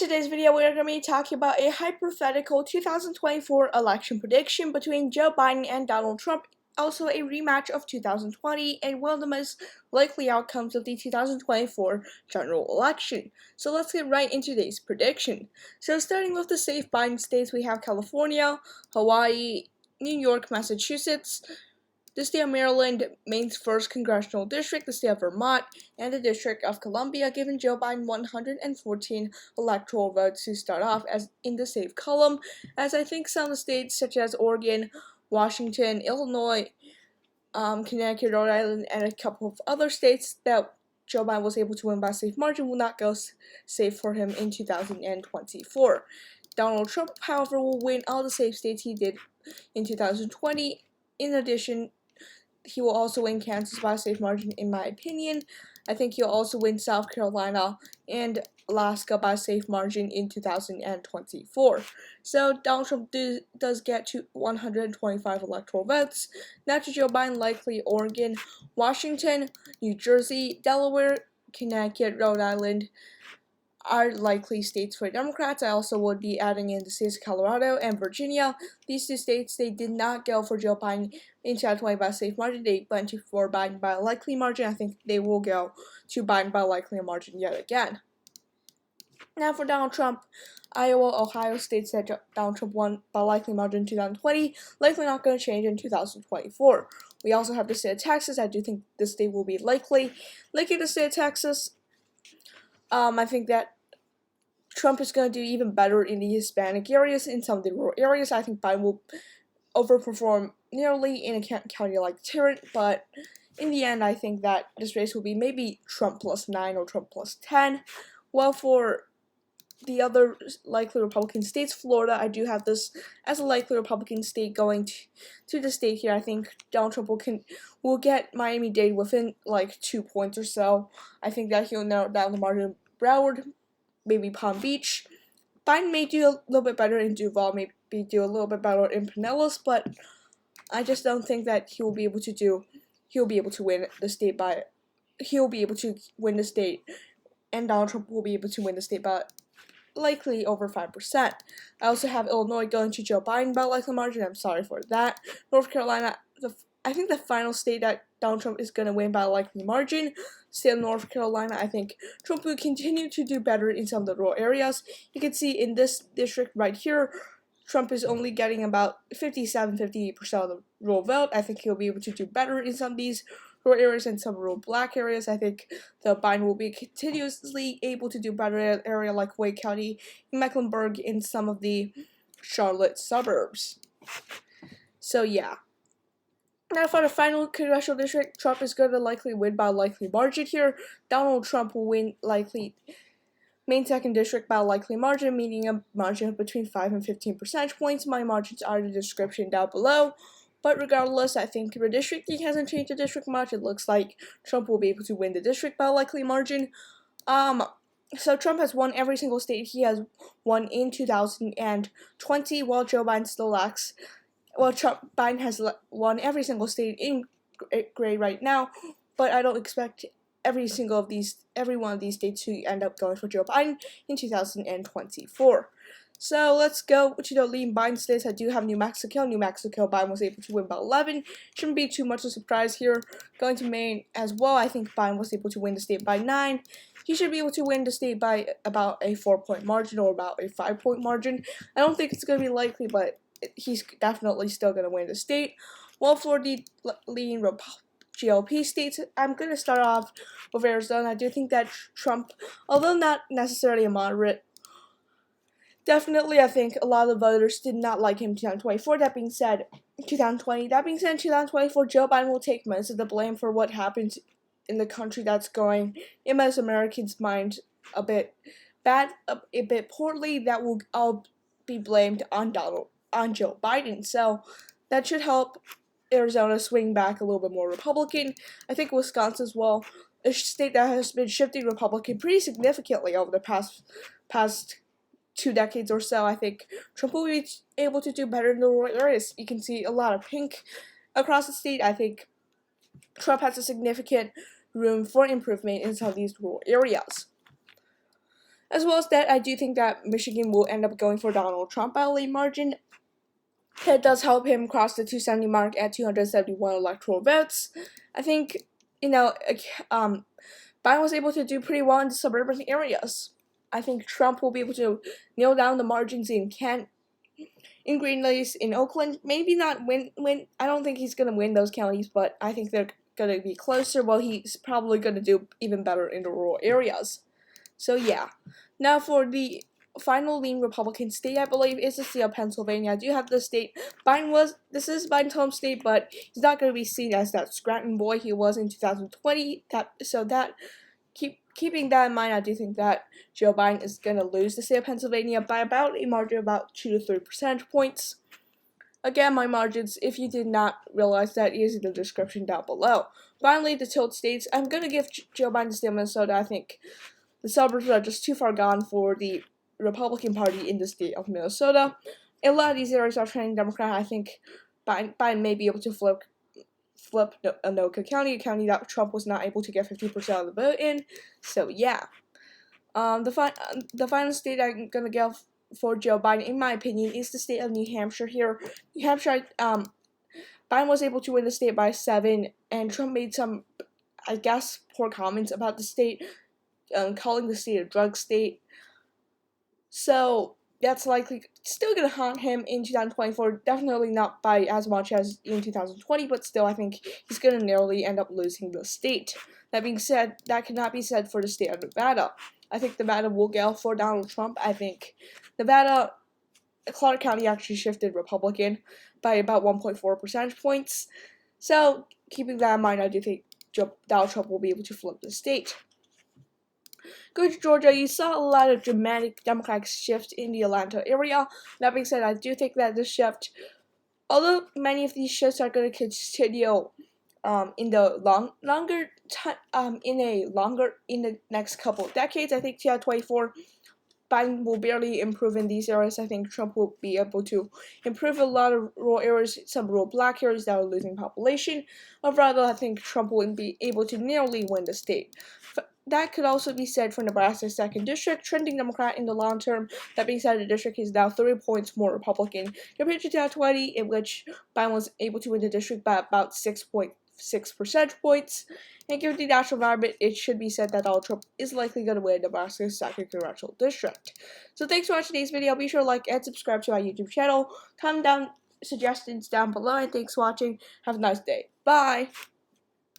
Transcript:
Today's video, we're going to be talking about a hypothetical 2024 election prediction between Joe Biden and Donald Trump, also a rematch of 2020, and one of the most likely outcomes of the 2024 general election. So let's get right into today's prediction. So starting with the safe Biden states, we have California, Hawaii, New York, Massachusetts, the state of Maryland, Maine's 1st congressional district, the state of Vermont, and the District of Columbia, giving Joe Biden 114 electoral votes to start off as in the safe column, as I think some of the states such as Oregon, Washington, Illinois, Connecticut, Rhode Island, and a couple of other states that Joe Biden was able to win by safe margin will not go safe for him in 2024. Donald Trump, however, will win all the safe states he did in 2020. In addition, he will also win Kansas by a safe margin, in my opinion. I think he'll also win South Carolina and Alaska by a safe margin in 2024. So Donald Trump does get to 125 electoral votes. Now to Joe Biden, likely Oregon, Washington, New Jersey, Delaware, Connecticut, Rhode Island are likely states for Democrats. I also would be adding in the states of Colorado and Virginia. These two states, they did not go for Joe Biden in 2020 by a safe margin. They went for Biden by a likely margin. I think they will go to Biden by a likely margin yet again. Now for Donald Trump, Iowa, Ohio states that Donald Trump won by a likely margin in 2020, likely not going to change in 2024. We also have the state of Texas. I do think this state will be likely. Like in the state of Texas, I think that Trump is going to do even better in the Hispanic areas, in some of the rural areas. I think Biden will overperform nearly in a county like Tarrant, but in the end, I think that this race will be maybe Trump plus 9 or Trump plus 10. Well, for the other likely Republican states, Florida, I do have this as a likely Republican state going to the state here. I think Donald Trump will get Miami-Dade within like 2 points or so. I think that he'll narrow down the margin. Broward, maybe Palm Beach. Biden may do a little bit better in Duval, maybe do a little bit better in Pinellas, but I just don't think that he'll be able to win the state by, he'll be able to win the state, and Donald Trump will be able to win the state by likely over 5%. I also have Illinois going to Joe Biden by likely margin. I'm sorry for that. North Carolina, I think the final state that Donald Trump is going to win by a likely margin, state of North Carolina. I think Trump will continue to do better in some of the rural areas. You can see in this district right here, Trump is only getting about 57-58% of the rural vote. I think he'll be able to do better in some of these rural areas and some rural black areas. I think the Biden will be continuously able to do better in an area like Wake County, Mecklenburg, in some of the Charlotte suburbs. So yeah. Now for the final congressional district, Trump is going to likely win by a likely margin here. Donald Trump will win likely Maine 2nd district by a likely margin, meaning a margin of between 5 and 15 percentage points. My margins are in the description down below. But regardless, I think redistricting hasn't changed the district much. It looks like Trump will be able to win the district by a likely margin. So Trump has won every single state he has won in 2020, while Joe Biden still lacks. Well, Biden has won every single state in gray right now, but I don't expect every one of these states to end up going for Joe Biden in 2024. So let's go to the leading Biden states. I do have New Mexico. New Mexico, Biden was able to win by 11. Shouldn't be too much of a surprise here. Going to Maine as well, I think Biden was able to win the state by 9. He should be able to win the state by about a 4-point margin or about a 5-point margin. I don't think it's going to be likely, but he's definitely still going to win the state. Well, for the leading GOP states, I'm going to start off with Arizona. I do think that Trump, although not necessarily a moderate, definitely I think a lot of the voters did not like him in 2024. That being said, 2024, Joe Biden will take most of the blame for what happens in the country that's going, in most Americans' minds, a bit bad, a bit poorly. That will all be blamed on Joe Biden. So that should help Arizona swing back a little bit more Republican. I think Wisconsin as well, a state that has been shifting Republican pretty significantly over the past 2 decades or so. I think Trump will be able to do better in the rural areas. You can see a lot of pink across the state. I think Trump has a significant room for improvement in some of these rural areas. As well as that, I do think that Michigan will end up going for Donald Trump by a late margin. That does help him cross the 270 mark at 271 electoral votes. I think, Biden was able to do pretty well in the suburban areas. I think Trump will be able to nail down the margins in Kent, in Green Lakes, in Oakland. Maybe not win. I don't think he's gonna win those counties, but I think they're gonna be closer. Well, he's probably gonna do even better in the rural areas. So yeah. Now for the final lean Republican state, I believe, is the state of Pennsylvania. I do have the state. This is Biden's home state, but he's not going to be seen as that Scranton boy he was in 2020. Keeping that in mind, I do think that Joe Biden is going to lose the state of Pennsylvania by about a margin of about 2 to 3 percentage points. Again, my margins, if you did not realize that, is in the description down below. Finally, the tilt states. I'm going to give Joe Biden the state of Minnesota. I think the suburbs are just too far gone for the Republican Party in the state of Minnesota. A lot of these areas are trending Democrat. I think Biden may be able to flip Anoka County, a county that Trump was not able to get 50% of the vote in. So yeah, the final state I'm gonna give for Joe Biden, in my opinion, is the state of New Hampshire. Here, New Hampshire, Biden was able to win the state by 7, and Trump made some, I guess, poor comments about the state, calling the state a drug state. So that's likely still going to haunt him in 2024. Definitely not by as much as in 2020, but still I think he's going to narrowly end up losing the state. That being said, that cannot be said for the state of Nevada. I think Nevada will go for Donald Trump. I think Nevada, Clark County actually shifted Republican by about 1.4 percentage points. So keeping that in mind, I do think Donald Trump will be able to flip the state. Going to Georgia, you saw a lot of dramatic Democratic shift in the Atlanta area. That being said, I do think that this shift, although many of these shifts are going to continue in the in the next couple of decades, I think 2024, Biden will barely improve in these areas. I think Trump will be able to improve a lot of rural areas, some rural black areas that are losing population. Or rather, I think Trump will be able to nearly win the state. That could also be said for Nebraska's 2nd district, trending Democrat in the long term. That being said, the district is now 3 points more Republican compared to 2020, in which Biden was able to win the district by about 6.6 percentage points. And given the national environment, it should be said that Donald Trump is likely going to win Nebraska's 2nd congressional district. So thanks for watching today's video. Be sure to like and subscribe to our YouTube channel. Comment down suggestions down below, and thanks for watching. Have a nice day. Bye!